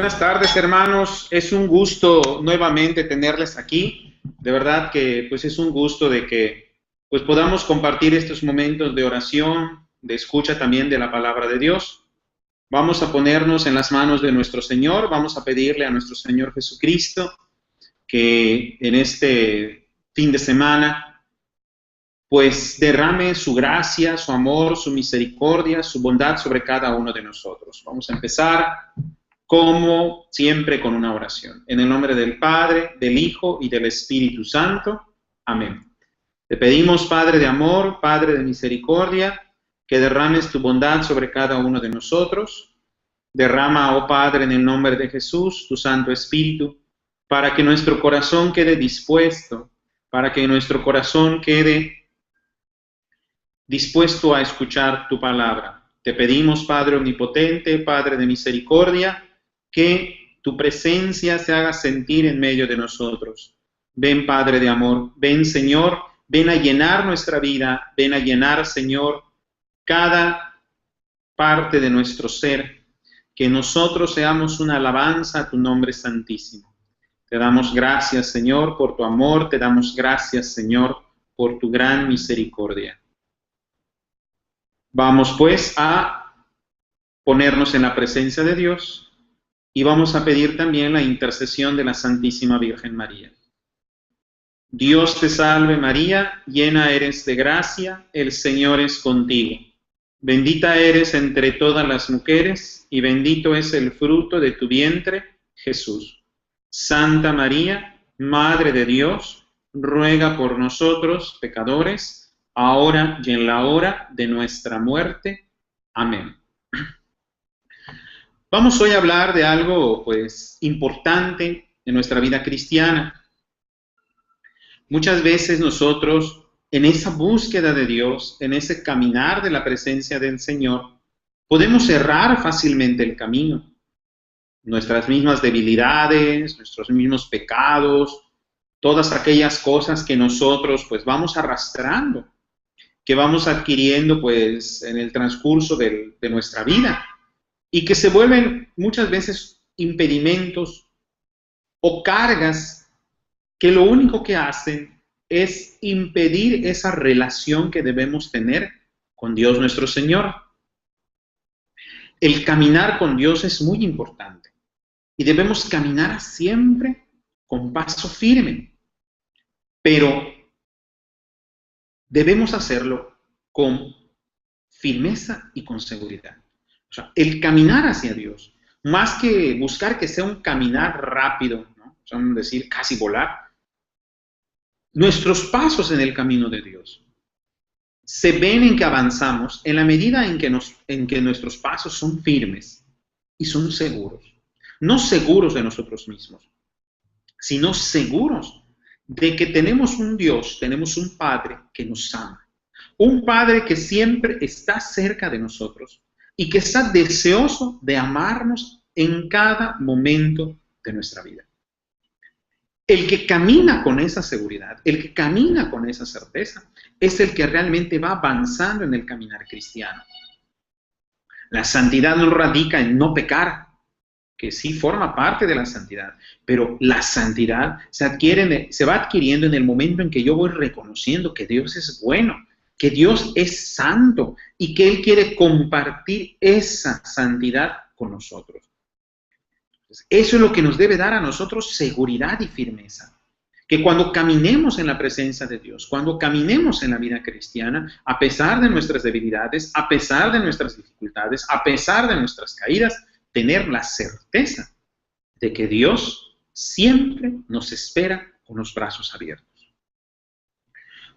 Buenas tardes, hermanos. Es un gusto nuevamente tenerles aquí. De verdad que pues es un gusto de que pues podamos compartir estos momentos de oración, de escucha también de la palabra de Dios. Vamos a ponernos en las manos de nuestro Señor, vamos a pedirle a nuestro Señor Jesucristo que en este fin de semana pues derrame su gracia, su amor, su misericordia, su bondad sobre cada uno de nosotros. Vamos a empezar como siempre con una oración. En el nombre del Padre, del Hijo y del Espíritu Santo. Amén. Te pedimos, Padre de amor, Padre de misericordia, que derrames tu bondad sobre cada uno de nosotros. Derrama, oh Padre, en el nombre de Jesús, tu Santo Espíritu, para que nuestro corazón quede dispuesto, para que nuestro corazón quede dispuesto a escuchar tu palabra. Te pedimos, Padre omnipotente, Padre de misericordia, que tu presencia se haga sentir en medio de nosotros. Ven, Padre de amor, ven, Señor, ven a llenar nuestra vida, ven a llenar, Señor, cada parte de nuestro ser, que nosotros seamos una alabanza a tu nombre santísimo. Te damos gracias, Señor, por tu amor, te damos gracias, Señor, por tu gran misericordia. Vamos pues a ponernos en la presencia de Dios y vamos a pedir también la intercesión de la Santísima Virgen María. Dios te salve María, llena eres de gracia, el Señor es contigo. Bendita eres entre todas las mujeres y bendito es el fruto de tu vientre, Jesús. Santa María, Madre de Dios, ruega por nosotros pecadores, ahora y en la hora de nuestra muerte. Amén. Vamos hoy a hablar de algo, pues, importante en nuestra vida cristiana. Muchas veces nosotros, en esa búsqueda de Dios, en ese caminar de la presencia del Señor, podemos errar fácilmente el camino. Nuestras mismas debilidades, nuestros mismos pecados, todas aquellas cosas que nosotros, pues, vamos arrastrando, que vamos adquiriendo pues en el transcurso de nuestra vida y que se vuelven muchas veces impedimentos o cargas que lo único que hacen es impedir esa relación que debemos tener con Dios nuestro Señor. El caminar con Dios es muy importante y debemos caminar siempre con paso firme, pero debemos hacerlo con firmeza y con seguridad. O sea, el caminar hacia Dios, más que buscar que sea un caminar rápido, ¿no? O sea, decir casi volar, nuestros pasos en el camino de Dios se ven en que avanzamos en la medida en que nuestros pasos son firmes y son seguros. No seguros de nosotros mismos, sino seguros de que tenemos un Dios, tenemos un Padre que nos ama. Un Padre que siempre está cerca de nosotros y que está deseoso de amarnos en cada momento de nuestra vida. El que camina con esa seguridad, el que camina con esa certeza, es el que realmente va avanzando en el caminar cristiano. La santidad no radica en no pecar, que sí forma parte de la santidad, pero la santidad se va adquiriendo en el momento en que yo voy reconociendo que Dios es bueno, que Dios es santo y que Él quiere compartir esa santidad con nosotros. Entonces, eso es lo que nos debe dar a nosotros seguridad y firmeza. Que cuando caminemos en la presencia de Dios, cuando caminemos en la vida cristiana, a pesar de nuestras debilidades, a pesar de nuestras dificultades, a pesar de nuestras caídas, tener la certeza de que Dios siempre nos espera con los brazos abiertos.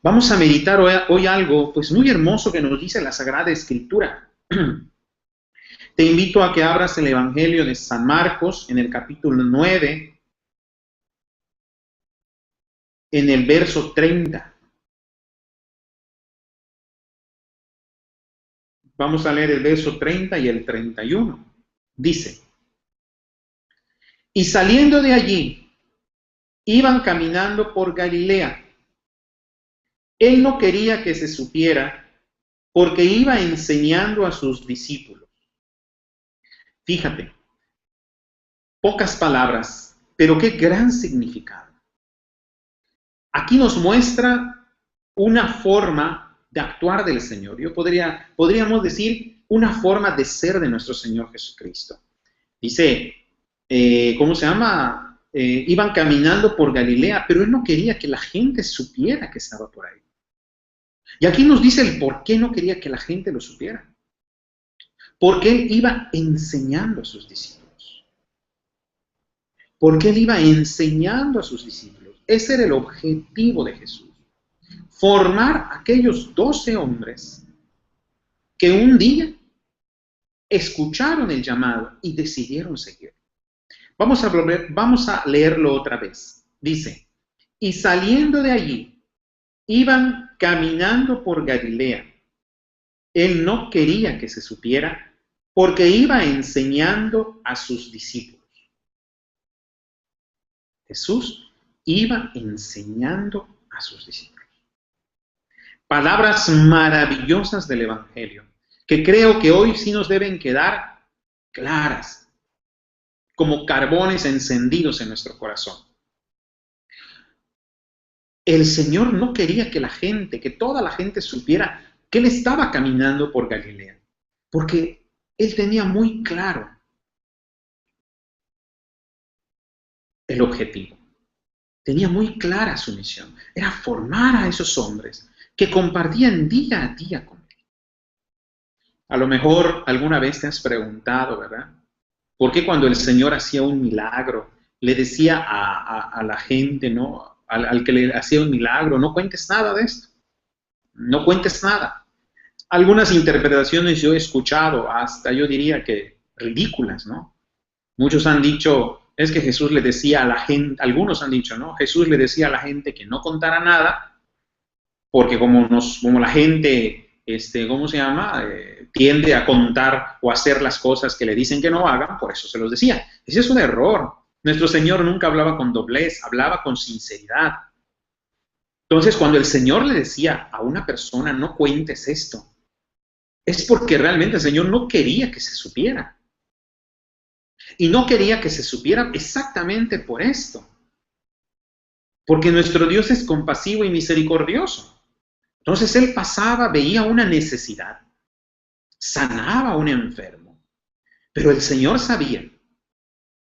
Vamos a meditar hoy algo pues muy hermoso que nos dice la Sagrada Escritura. Te invito a que abras el Evangelio de San Marcos en el capítulo 9, en el verso 30. Vamos a leer el verso 30 y el 31. Dice: y saliendo de allí, iban caminando por Galilea. Él no quería que se supiera, porque iba enseñando a sus discípulos. Fíjate, Pocas palabras, pero qué gran significado. Aquí nos muestra una forma de actuar del Señor. Podríamos decir una forma de ser de nuestro Señor Jesucristo. Dice, ¿cómo se llama? Iban caminando por Galilea, pero Él no quería que la gente supiera que estaba por ahí. Y aquí nos dice el por qué no quería que la gente lo supiera. Porque Él iba enseñando a sus discípulos. Porque Él iba enseñando a sus discípulos. Ese era el objetivo de Jesús. Formar aquellos 12 hombres que un día escucharon el llamado y decidieron seguir. Vamos a leerlo otra vez. Dice, y saliendo de allí, iban caminando por Galilea. Él no quería que se supiera porque iba enseñando a sus discípulos. Jesús iba enseñando a sus discípulos. Palabras maravillosas del Evangelio, que creo que hoy sí nos deben quedar claras, como carbones encendidos en nuestro corazón. El Señor no quería que toda la gente supiera que Él estaba caminando por Galilea, porque Él tenía muy claro el objetivo. Tenía muy clara su misión. Era formar a esos hombres que compartían día a día con Él. A lo mejor alguna vez te has preguntado, ¿verdad? ¿Por qué cuando el Señor hacía un milagro, le decía a la gente, ¿no? Al que le hacía un milagro, no cuentes nada de esto? No cuentes nada. Algunas interpretaciones yo he escuchado, hasta yo diría que ridículas, ¿no? Muchos han dicho, es que Jesús le decía a la gente, algunos han dicho, ¿no? Jesús le decía a la gente que no contara nada, porque como la gente, ¿cómo se llama? Tiende a contar o hacer las cosas que le dicen que no hagan, por eso se los decía. Ese es un error. Nuestro Señor nunca hablaba con doblez, hablaba con sinceridad. Entonces, cuando el Señor le decía a una persona, no cuentes esto, es porque realmente el Señor no quería que se supiera. Y no quería que se supiera exactamente por esto. Porque nuestro Dios es compasivo y misericordioso. Entonces Él pasaba, veía una necesidad, sanaba a un enfermo. Pero el Señor sabía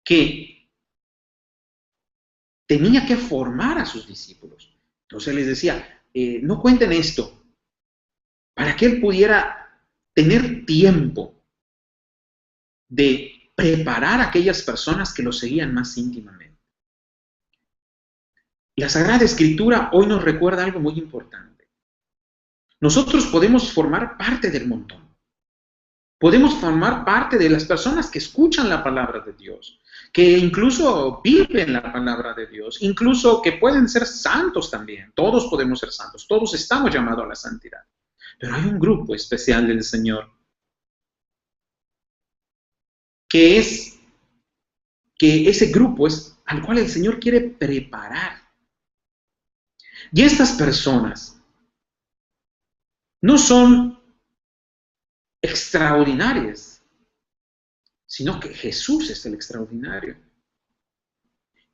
que tenía que formar a sus discípulos. Entonces les decía, no cuenten esto, para que Él pudiera tener tiempo de preparar a aquellas personas que lo seguían más íntimamente. La Sagrada Escritura hoy nos recuerda algo muy importante. Nosotros podemos formar parte del montón. Podemos formar parte de las personas que escuchan la palabra de Dios, que incluso viven la palabra de Dios, incluso que pueden ser santos también. Todos podemos ser santos, todos estamos llamados a la santidad. Pero hay un grupo especial del Señor que ese grupo es al cual el Señor quiere preparar. Y estas personas no son extraordinarias, sino que Jesús es el extraordinario.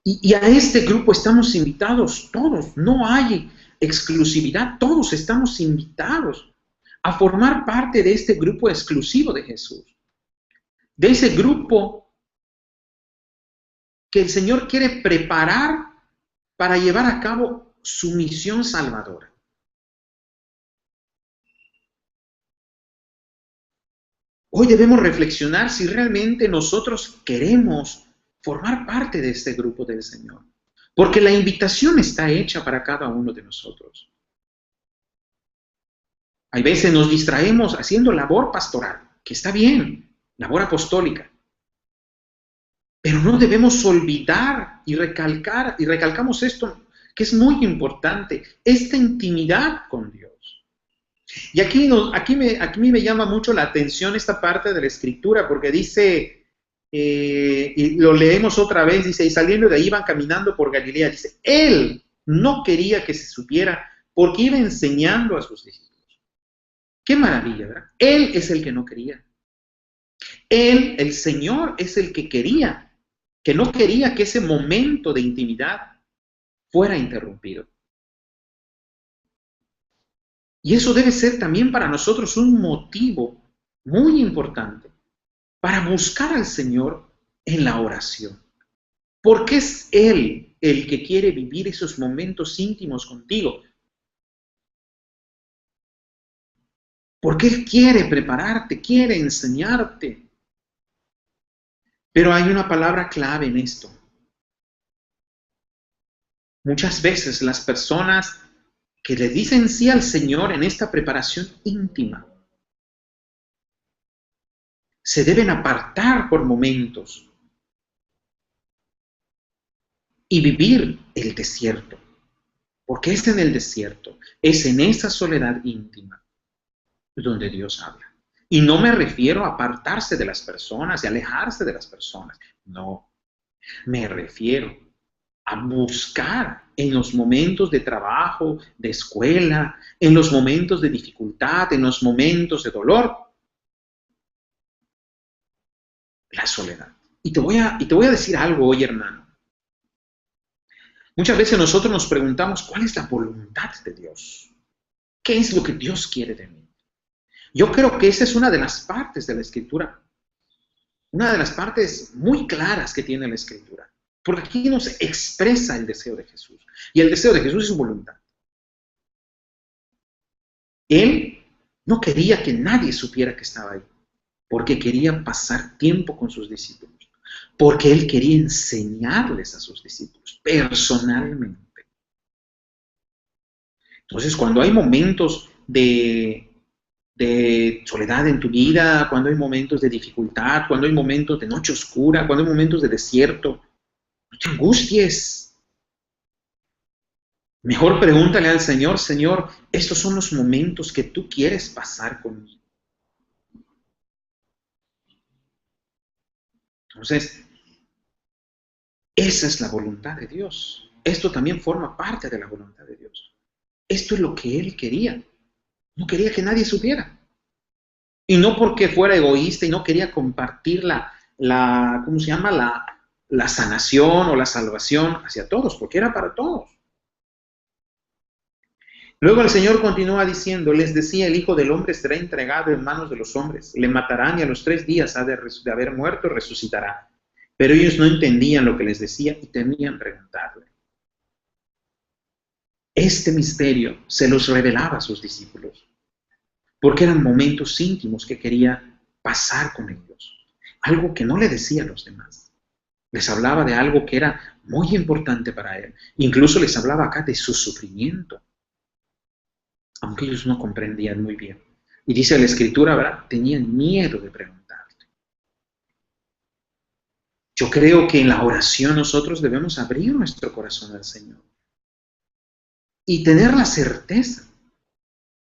Y a este grupo estamos invitados todos, no hay exclusividad, todos estamos invitados a formar parte de este grupo exclusivo de Jesús. De ese grupo que el Señor quiere preparar para llevar a cabo su misión salvadora. Hoy debemos reflexionar si realmente nosotros queremos formar parte de este grupo del Señor. Porque la invitación está hecha para cada uno de nosotros. Hay veces nos distraemos haciendo labor pastoral, que está bien, labor apostólica. Pero no debemos olvidar y recalcamos esto, que es muy importante, esta intimidad con Dios. Y aquí me llama mucho la atención esta parte de la Escritura, porque dice, y lo leemos otra vez, dice, y saliendo de ahí iban caminando por Galilea, dice, Él no quería que se supiera, porque iba enseñando a sus discípulos. Qué maravilla, ¿verdad? Él es el que no quería. Él, el Señor, es el que quería que no quería que ese momento de intimidad fuera interrumpido. Y eso debe ser también para nosotros un motivo muy importante para buscar al Señor en la oración. Porque es Él el que quiere vivir esos momentos íntimos contigo. Porque Él quiere prepararte, quiere enseñarte. Pero hay una palabra clave en esto. Muchas veces las personas que le dicen sí al Señor en esta preparación íntima se deben apartar por momentos y vivir el desierto. Porque es en el desierto, es en esa soledad íntima donde Dios habla. Y no me refiero a apartarse de las personas y alejarse de las personas. No, me refiero a buscar en los momentos de trabajo, de escuela, en los momentos de dificultad, en los momentos de dolor, la soledad. Y te voy a decir algo hoy, hermano. Muchas veces nosotros nos preguntamos, ¿cuál es la voluntad de Dios? ¿Qué es lo que Dios quiere de mí? Yo creo que esa es una de las partes de la Escritura, una de las partes muy claras que tiene la Escritura. Porque aquí nos expresa el deseo de Jesús. Y el deseo de Jesús es su voluntad. Él no quería que nadie supiera que estaba ahí, porque quería pasar tiempo con sus discípulos. Porque Él quería enseñarles a sus discípulos personalmente. Entonces, cuando hay momentos de soledad en tu vida, cuando hay momentos de dificultad, cuando hay momentos de noche oscura, cuando hay momentos de desierto, no te angusties. Mejor pregúntale al Señor, Señor, estos son los momentos que tú quieres pasar conmigo. Entonces, esa es la voluntad de Dios. Esto también forma parte de la voluntad de Dios. Esto es lo que Él quería. No quería que nadie supiera. Y no porque fuera egoísta y no quería compartir ¿cómo se llama? La sanación o la salvación hacia todos, porque era para todos. Luego el Señor continúa diciendo, les decía, el Hijo del Hombre será entregado en manos de los hombres, le matarán y a los 3 días ha de haber muerto resucitará. Pero ellos no entendían lo que les decía y temían preguntarle. Este misterio se los revelaba a sus discípulos, porque eran momentos íntimos que quería pasar con ellos, algo que no le decía a los demás. Les hablaba de algo que era muy importante para Él. Incluso les hablaba acá de su sufrimiento, aunque ellos no comprendían muy bien. Y dice la Escritura, ¿verdad? Tenían miedo de preguntarle. Yo creo que en la oración nosotros debemos abrir nuestro corazón al Señor y tener la certeza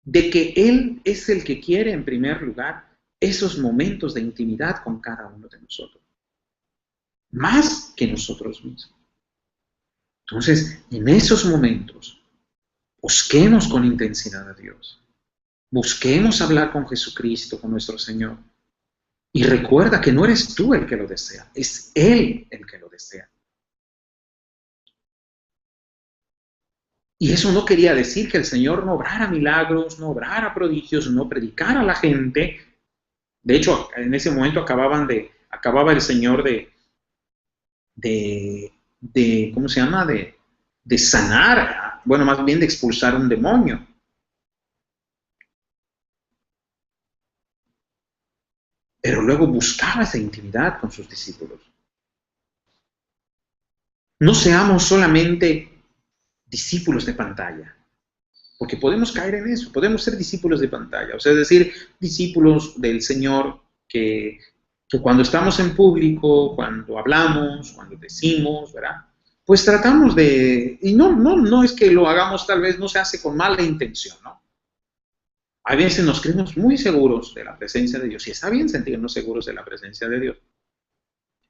de que Él es el que quiere en primer lugar esos momentos de intimidad con cada uno de nosotros, más que nosotros mismos. Entonces, en esos momentos, busquemos con intensidad a Dios, busquemos hablar con Jesucristo, con nuestro Señor, y recuerda que no eres tú el que lo desea, es Él el que lo desea. Y eso no quería decir que el Señor no obrara milagros, no obrara prodigios, no predicara a la gente. De hecho, en ese momento acababa el Señor ¿cómo se llama? De sanar, bueno, más bien de expulsar un demonio. Pero luego buscaba esa intimidad con sus discípulos. No seamos solamente discípulos de pantalla, porque podemos caer en eso, podemos ser discípulos de pantalla, o sea, es decir, discípulos del Señor que cuando estamos en público, cuando hablamos, cuando decimos, ¿verdad? Pues tratamos y no es que lo hagamos, tal vez no se hace con mala intención, ¿no? A veces nos creemos muy seguros de la presencia de Dios, y está bien sentirnos seguros de la presencia de Dios.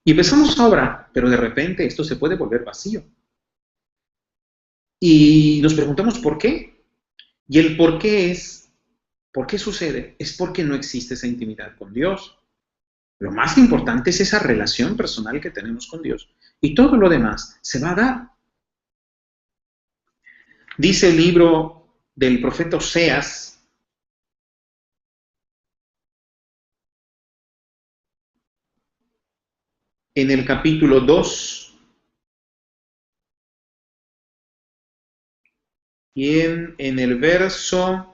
Y empezamos a orar, pero de repente esto se puede volver vacío. Y nos preguntamos por qué. Y el por qué sucede, es porque no existe esa intimidad con Dios. Lo más importante es esa relación personal que tenemos con Dios. y todo lo demás se va a dar. Dice el libro del profeta Oseas, en el capítulo 2 y en el verso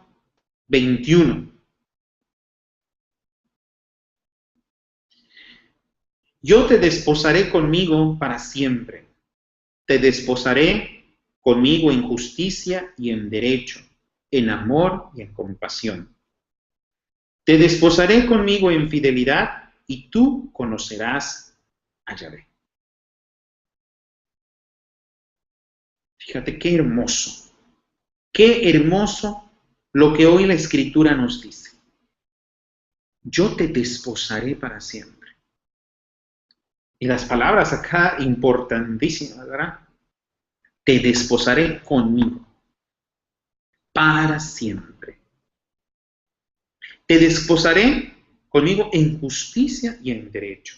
21. Yo te desposaré conmigo para siempre. Te desposaré conmigo en justicia y en derecho, en amor y en compasión. Te desposaré conmigo en fidelidad y tú conocerás a Yahvé. Fíjate qué hermoso lo que hoy la Escritura nos dice. Yo te desposaré para siempre. Y las palabras acá importantísimas, ¿verdad? Te desposaré conmigo para siempre. Te desposaré conmigo en justicia y en derecho,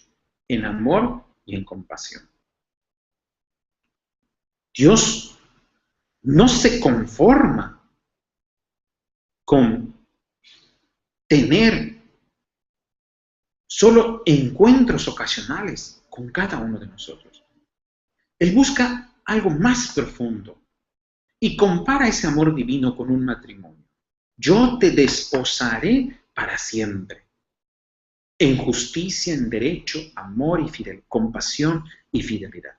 en amor y en compasión. Dios no se conforma con tener solo encuentros ocasionales con cada uno de nosotros. Él busca algo más profundo y compara ese amor divino con un matrimonio. Yo te desposaré para siempre, en justicia, en derecho, amor y compasión y fidelidad.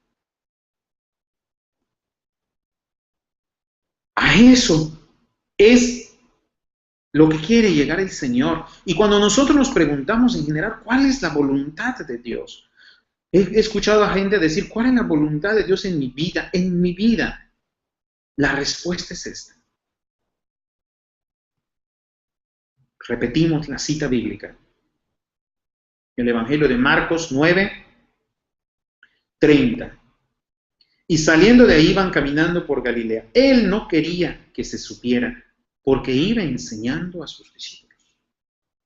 A eso es lo que quiere llegar el Señor. Y cuando nosotros nos preguntamos en general, ¿cuál es la voluntad de Dios? He escuchado a gente decir, ¿cuál es la voluntad de Dios en mi vida? En mi vida. La respuesta es esta. Repetimos la cita bíblica. El Evangelio de Marcos 9:30. Y saliendo de ahí iban caminando por Galilea. Él no quería que se supiera, porque iba enseñando a sus discípulos.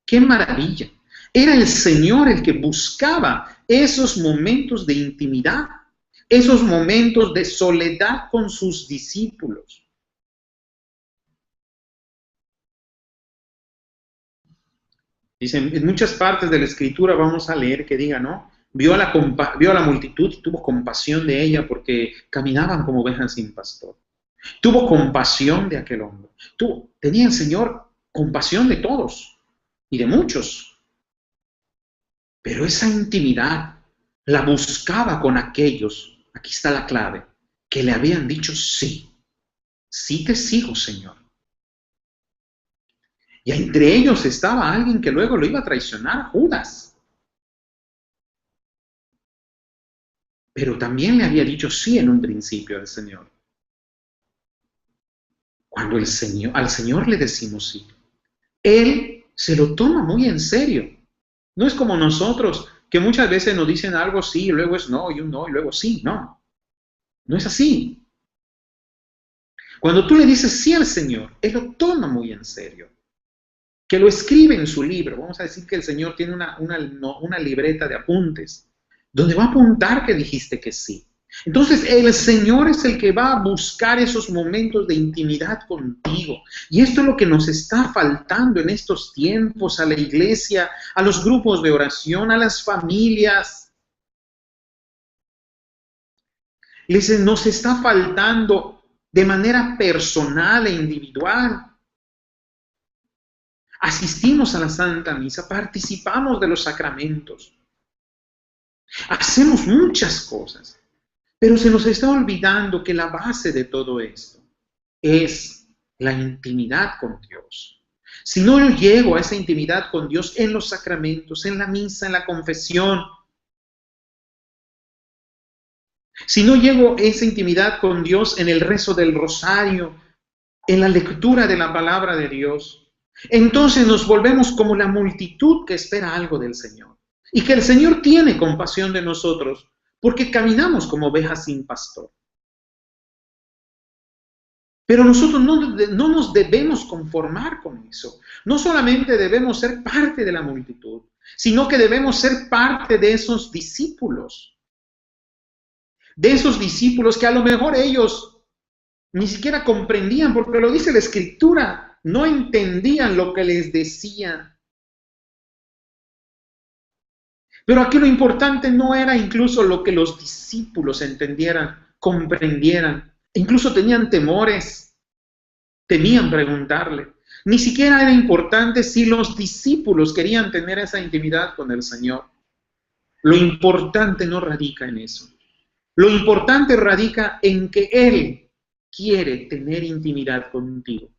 ¡Qué maravilla! Era el Señor el que buscaba esos momentos de intimidad, esos momentos de soledad con sus discípulos. Dicen, en muchas partes de la Escritura vamos a leer que diga, ¿no? Vio a la multitud y tuvo compasión de ella porque caminaban como ovejas sin pastor. Tuvo compasión de aquel hombre. Tenía el Señor compasión de todos y de muchos. Pero esa intimidad la buscaba con aquellos, aquí está la clave, que le habían dicho sí, sí te sigo, Señor. Y entre ellos estaba alguien que luego lo iba a traicionar, Judas. Pero también le había dicho sí en un principio al Señor. Cuando al Señor le decimos sí, Él se lo toma muy en serio. No es como nosotros, que muchas veces nos dicen algo sí, y luego es no, y un no, y luego sí. No, no es así. Cuando tú le dices sí al Señor, Él lo toma muy en serio. Que lo escribe en su libro. Vamos a decir que el Señor tiene una libreta de apuntes, donde va a apuntar que dijiste que sí. Entonces el Señor es el que va a buscar esos momentos de intimidad contigo. Y esto es lo que nos está faltando en estos tiempos a la iglesia, a los grupos de oración, a las familias. Nos está faltando de manera personal e individual. Asistimos a la Santa Misa, participamos de los sacramentos. Hacemos muchas cosas. Pero se nos está olvidando que la base de todo esto es la intimidad con Dios. Si no yo llego a esa intimidad con Dios en los sacramentos, en la misa, en la confesión, si no llego a esa intimidad con Dios en el rezo del rosario, en la lectura de la palabra de Dios, entonces nos volvemos como la multitud que espera algo del Señor. Y que el Señor tiene compasión de nosotros, porque caminamos como ovejas sin pastor. Pero nosotros no nos debemos conformar con eso. No solamente debemos ser parte de la multitud, sino que debemos ser parte de esos discípulos. de esos discípulos que a lo mejor ellos ni siquiera comprendían, porque lo dice la Escritura, no entendían lo que les decía. Pero aquí lo importante no era incluso lo que los discípulos entendieran, comprendieran, incluso tenían temores, temían preguntarle. Ni siquiera era importante si los discípulos querían tener esa intimidad con el Señor. Lo importante no radica en eso. Lo importante radica en que Él quiere tener intimidad contigo.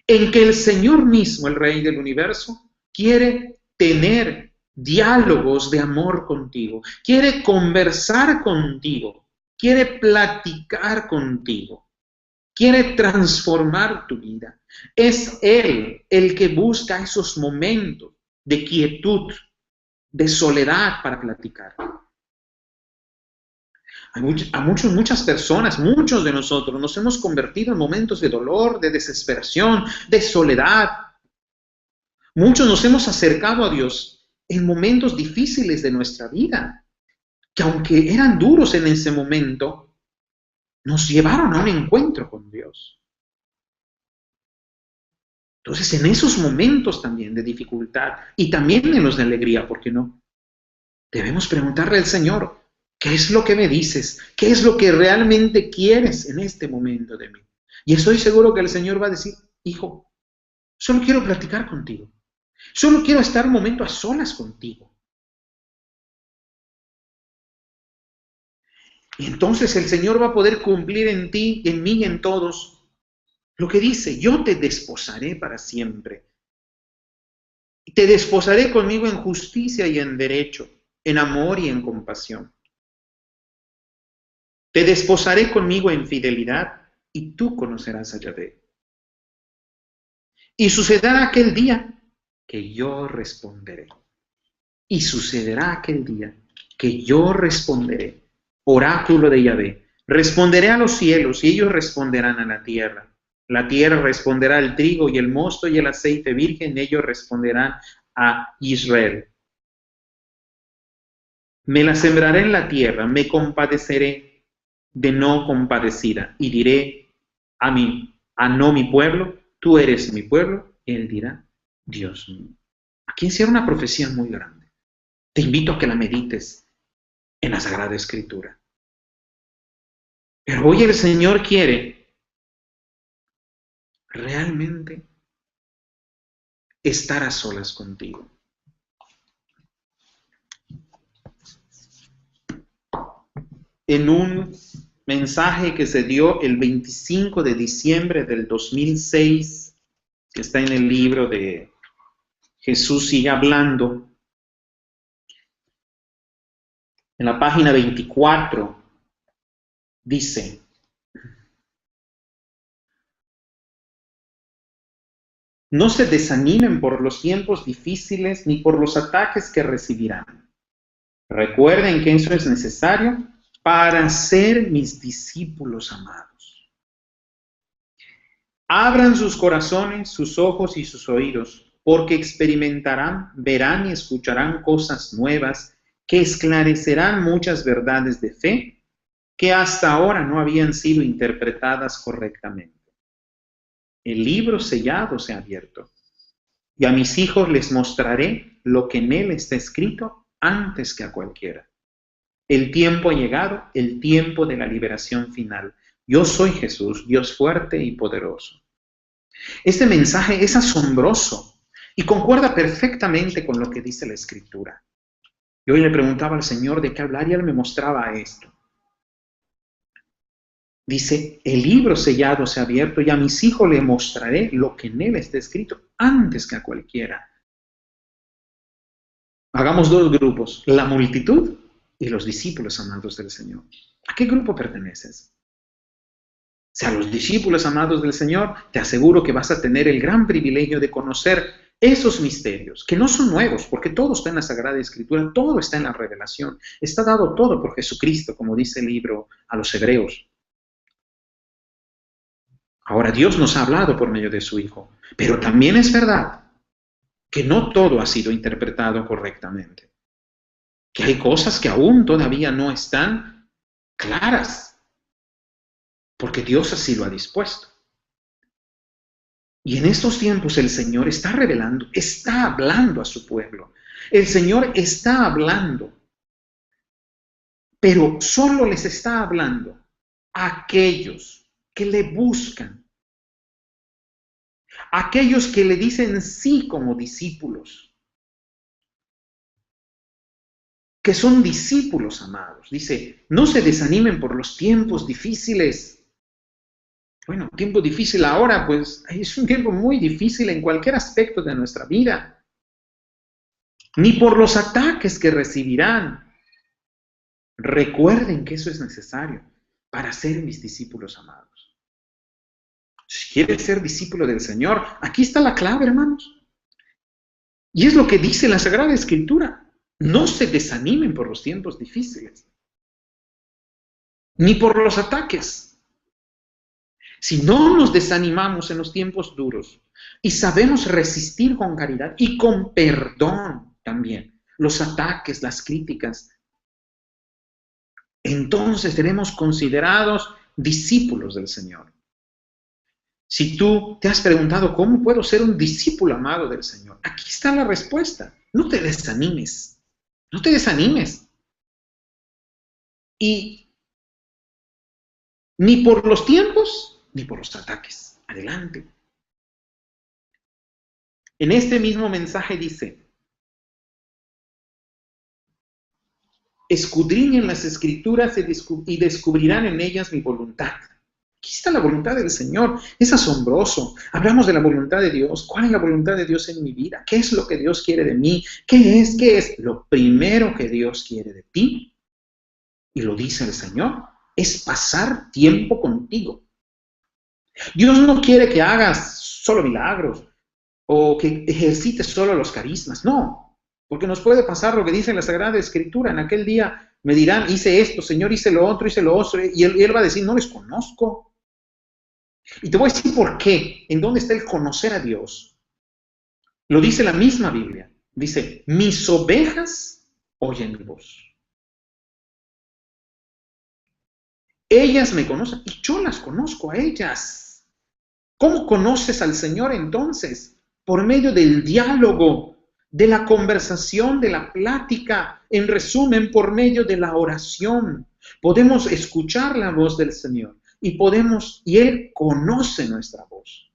En que el Señor mismo, el Rey del universo, quiere tener diálogos de amor contigo. Quiere conversar contigo. Quiere platicar contigo. Quiere transformar tu vida. Es Él el que busca esos momentos de quietud, de soledad para platicar. Muchas personas, muchos de nosotros nos hemos convertido en momentos de dolor, de desesperación, de soledad. Muchos nos hemos acercado a Dios en momentos difíciles de nuestra vida, que aunque eran duros en ese momento, nos llevaron a un encuentro con Dios. Entonces, en esos momentos también de dificultad y también en los de alegría, ¿por qué no? Debemos preguntarle al Señor, ¿qué es lo que me dices? ¿Qué es lo que realmente quieres en este momento de mí? Y estoy seguro que el Señor va a decir, hijo, solo quiero platicar contigo. Solo quiero estar un momento a solas contigo. Y entonces el Señor va a poder cumplir en ti, en mí y en todos lo que dice, yo te desposaré para siempre. Te desposaré conmigo en justicia y en derecho, en amor y en compasión. Te desposaré conmigo en fidelidad y tú conocerás a Yahvé. Y sucederá aquel día que yo responderé. Y sucederá aquel día que yo responderé. Oráculo de Yahvé. Responderé a los cielos y ellos responderán a la tierra. La tierra responderá al trigo y el mosto y el aceite virgen, ellos responderán a Israel. Me la sembraré en la tierra, me compadeceré de no compadecida y diré a no mi pueblo, tú eres mi pueblo, él dirá, Dios mío. Aquí encierra una profecía muy grande. Te invito a que la medites en la Sagrada Escritura. Pero hoy el Señor quiere realmente estar a solas contigo. En un mensaje que se dio el 25 de diciembre del 2006, que está en el libro de Jesús sigue hablando, en la página 24, dice, no se desanimen por los tiempos difíciles ni por los ataques que recibirán. Recuerden que eso es necesario para ser mis discípulos amados. Abran sus corazones, sus ojos y sus oídos, porque experimentarán, verán y escucharán cosas nuevas que esclarecerán muchas verdades de fe que hasta ahora no habían sido interpretadas correctamente. El libro sellado se ha abierto, y a mis hijos les mostraré lo que en él está escrito antes que a cualquiera. El tiempo ha llegado, el tiempo de la liberación final. Yo soy Jesús, Dios fuerte y poderoso. Este mensaje es asombroso y concuerda perfectamente con lo que dice la Escritura. Yo hoy le preguntaba al Señor de qué hablar y Él me mostraba esto. Dice, el libro sellado se ha abierto y a mis hijos les mostraré lo que en él está escrito antes que a cualquiera. Hagamos dos grupos, la multitud y los discípulos amados del Señor. ¿A qué grupo perteneces? Si a los discípulos amados del Señor, te aseguro que vas a tener el gran privilegio de conocer esos misterios, que no son nuevos, porque todo está en la Sagrada Escritura, todo está en la revelación. Está dado todo por Jesucristo, como dice el libro a los Hebreos. Ahora Dios nos ha hablado por medio de su Hijo, pero también es verdad que no todo ha sido interpretado correctamente. Que hay cosas que aún todavía no están claras, porque Dios así lo ha dispuesto. Y en estos tiempos el Señor está revelando, está hablando a su pueblo. El Señor está hablando, pero solo les está hablando a aquellos que le buscan, a aquellos que le dicen sí como discípulos, que son discípulos amados. Dice, no se desanimen por los tiempos difíciles. Bueno, tiempo difícil ahora, pues es un tiempo muy difícil en cualquier aspecto de nuestra vida. Ni por los ataques que recibirán. Recuerden que eso es necesario para ser mis discípulos amados. Si quieres ser discípulo del Señor, aquí está la clave, hermanos. Y es lo que dice la Sagrada Escritura. No se desanimen por los tiempos difíciles, ni por los ataques. Si no nos desanimamos en los tiempos duros y sabemos resistir con caridad y con perdón también los ataques, las críticas, entonces seremos considerados discípulos del Señor. Si tú te has preguntado, ¿cómo puedo ser un discípulo amado del Señor? Aquí está la respuesta. No te desanimes. No te desanimes. Y ni por los tiempos, ni por los ataques. Adelante. En este mismo mensaje dice, escudriñen las Escrituras y descubrirán en ellas mi voluntad. Aquí está la voluntad del Señor. Es asombroso. Hablamos de la voluntad de Dios. ¿Cuál es la voluntad de Dios en mi vida? ¿Qué es lo que Dios quiere de mí? ¿Qué es? ¿Qué es? Lo primero que Dios quiere de ti, y lo dice el Señor, es pasar tiempo contigo. Dios no quiere que hagas solo milagros o que ejercites solo los carismas. No, porque nos puede pasar lo que dice la Sagrada Escritura. En aquel día me dirán, hice esto, Señor, hice lo otro, y él va a decir, no les conozco. Y te voy a decir por qué. ¿En dónde está el conocer a Dios? Lo dice la misma Biblia. Dice, mis ovejas oyen mi voz. Ellas me conocen y yo las conozco a ellas. ¿Cómo conoces al Señor entonces? Por medio del diálogo, de la conversación, de la plática, en resumen, por medio de la oración. Podemos escuchar la voz del Señor y Él conoce nuestra voz.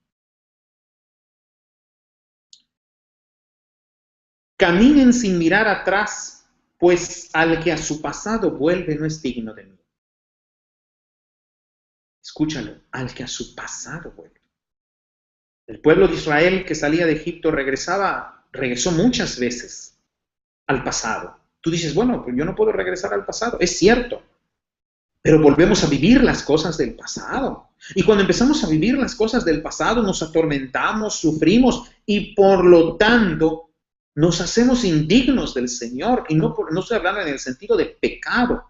Caminen sin mirar atrás, pues al que a su pasado vuelve no es digno de mí. Escúchalo, al que a su pasado vuelve. El pueblo de Israel que salía de Egipto regresó muchas veces al pasado. Tú dices, bueno, pues yo no puedo regresar al pasado. Es cierto, pero volvemos a vivir las cosas del pasado. Y cuando empezamos a vivir las cosas del pasado, nos atormentamos, sufrimos y por lo tanto nos hacemos indignos del Señor. Y no estoy hablando en el sentido de pecado.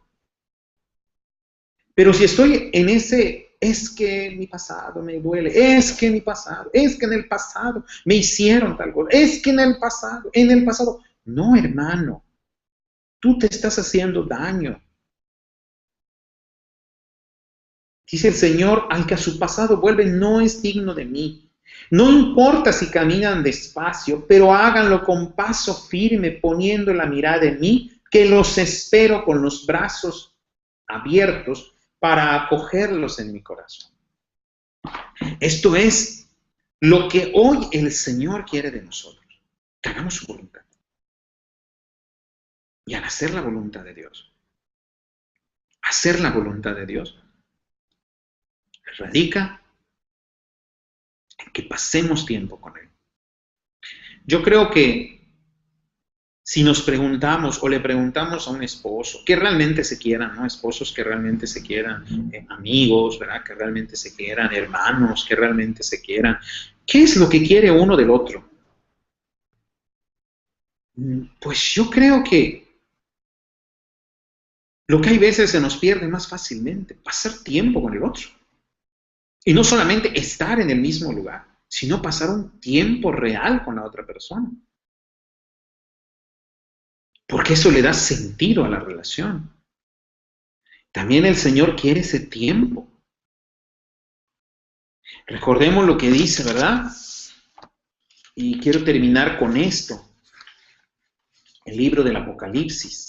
Pero si estoy en ese, es que mi pasado me duele, es que mi pasado, es que en el pasado me hicieron tal cosa, es que en el pasado. No, hermano, tú te estás haciendo daño. Dice el Señor, al que a su pasado vuelve no es digno de mí. No importa si caminan despacio, pero háganlo con paso firme, poniendo la mirada en mí, que los espero con los brazos abiertos para acogerlos en mi corazón. Esto es lo que hoy el Señor quiere de nosotros, que hagamos su voluntad. Y al hacer la voluntad de Dios, radica en que pasemos tiempo con Él. Yo creo que si nos preguntamos o le preguntamos a un esposo que realmente se quieran, ¿no? Esposos que realmente se quieran, amigos, ¿verdad? Que realmente se quieran, hermanos que realmente se quieran, ¿qué es lo que quiere uno del otro? Pues yo creo que lo que hay veces se nos pierde más fácilmente, pasar tiempo con el otro. Y no solamente estar en el mismo lugar, sino pasar un tiempo real con la otra persona. Porque eso le da sentido a la relación. También el Señor quiere ese tiempo. Recordemos lo que dice, ¿verdad? Y quiero terminar con esto. El libro del Apocalipsis.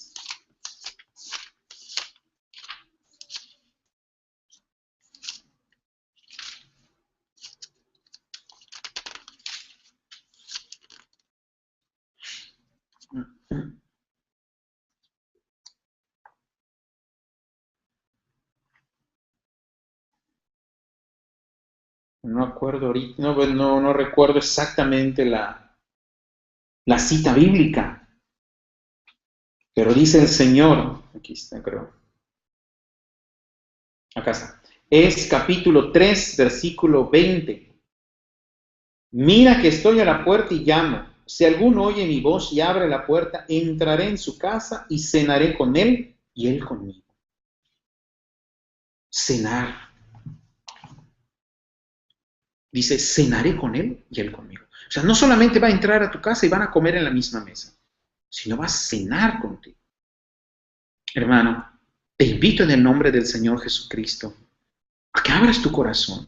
No acuerdo ahorita, no recuerdo exactamente la cita bíblica, pero dice el Señor, aquí está, creo, acá está, es capítulo 3, versículo 20. Mira que estoy a la puerta y llamo. Si alguno oye mi voz y abre la puerta, entraré en su casa y cenaré con él y él conmigo. Cenar. Dice, cenaré con él y él conmigo. O sea, no solamente va a entrar a tu casa y van a comer en la misma mesa, sino va a cenar contigo. Hermano, te invito en el nombre del Señor Jesucristo a que abras tu corazón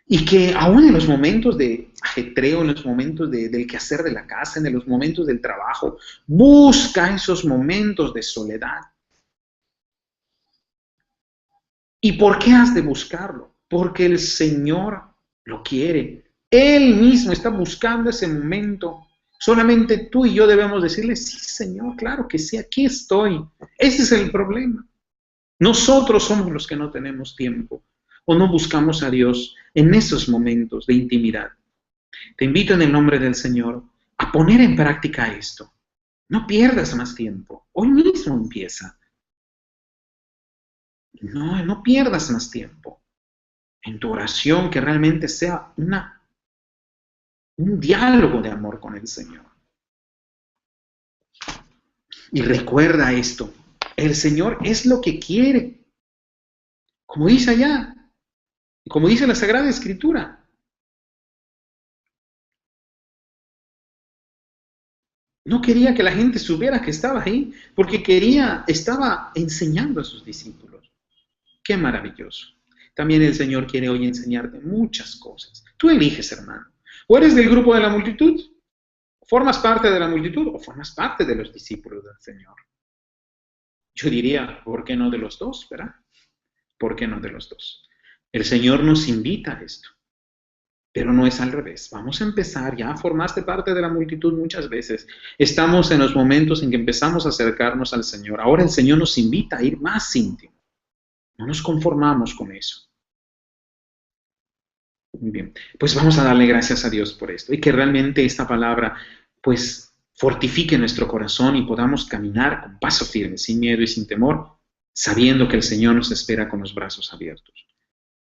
y que aún en los momentos de ajetreo, en los momentos del quehacer de la casa, en los momentos del trabajo, busca esos momentos de soledad. ¿Y por qué has de buscarlo? Porque el Señor lo quiere. Él mismo está buscando ese momento. Solamente tú y yo debemos decirle, sí, Señor, claro que sí, aquí estoy. Ese es el problema. Nosotros somos los que no tenemos tiempo o no buscamos a Dios en esos momentos de intimidad. Te invito en el nombre del Señor a poner en práctica esto. No pierdas más tiempo. Hoy mismo empieza. No pierdas más tiempo en tu oración, que realmente sea un diálogo de amor con el Señor. Y recuerda esto, el Señor es lo que quiere. Como dice allá, como dice la Sagrada Escritura. No quería que la gente supiera que estaba ahí, porque estaba enseñando a sus discípulos. Qué maravilloso. También el Señor quiere hoy enseñarte muchas cosas. Tú eliges, hermano. O eres del grupo de la multitud, formas parte de la multitud, o formas parte de los discípulos del Señor. Yo diría, ¿por qué no de los dos, verdad? ¿Por qué no de los dos? El Señor nos invita a esto. Pero no es al revés. Vamos a empezar, ya formaste parte de la multitud muchas veces. Estamos en los momentos en que empezamos a acercarnos al Señor. Ahora el Señor nos invita a ir más íntimo. No nos conformamos con eso. Muy bien, pues vamos a darle gracias a Dios por esto y que realmente esta palabra pues fortifique nuestro corazón y podamos caminar con paso firme, sin miedo y sin temor, sabiendo que el Señor nos espera con los brazos abiertos.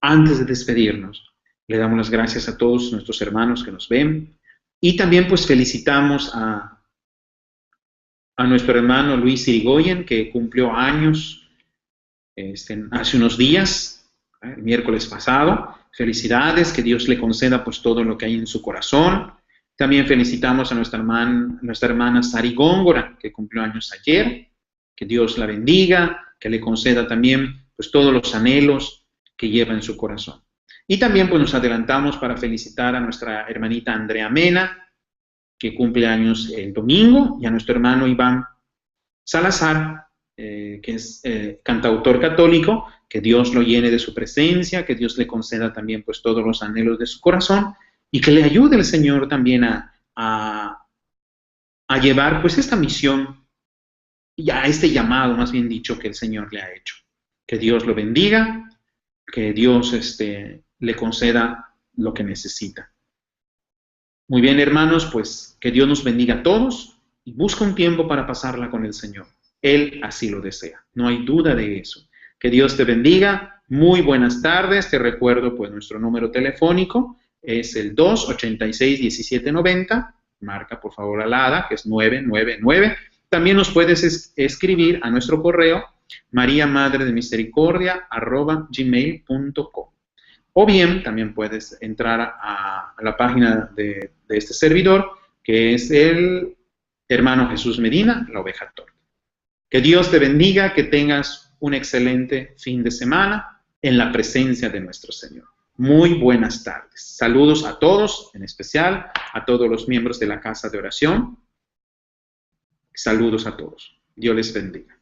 Antes de despedirnos, le damos las gracias a todos nuestros hermanos que nos ven y también pues felicitamos a nuestro hermano Luis Irigoyen, que cumplió años hace unos días, el miércoles pasado. Felicidades, que Dios le conceda pues todo lo que hay en su corazón. También felicitamos a nuestra hermana Sari Góngora, que cumplió años ayer. Que Dios la bendiga, que le conceda también pues todos los anhelos que lleva en su corazón. Y también pues nos adelantamos para felicitar a nuestra hermanita Andrea Mena, que cumple años el domingo, y a nuestro hermano Iván Salazar, que es cantautor católico. Que Dios lo llene de su presencia, que Dios le conceda también pues todos los anhelos de su corazón y que le ayude el Señor también a llevar pues esta misión y a este llamado, más bien dicho, que el Señor le ha hecho. Que Dios lo bendiga, que Dios le conceda lo que necesita. Muy bien, hermanos, pues que Dios nos bendiga a todos y busca un tiempo para pasarla con el Señor. Él así lo desea, no hay duda de eso. Que Dios te bendiga, muy buenas tardes. Te recuerdo pues nuestro número telefónico es el 286-1790, marca por favor al ADA, que es 999. También nos puedes escribir a nuestro correo mariamadredemisericordia@gmail.com. O bien también puedes entrar a la página de este servidor, que es el hermano Jesús Medina, la oveja torta. Que Dios te bendiga, que tengas un excelente fin de semana en la presencia de nuestro Señor. Muy buenas tardes. Saludos a todos, en especial a todos los miembros de la Casa de Oración. Saludos a todos. Dios les bendiga.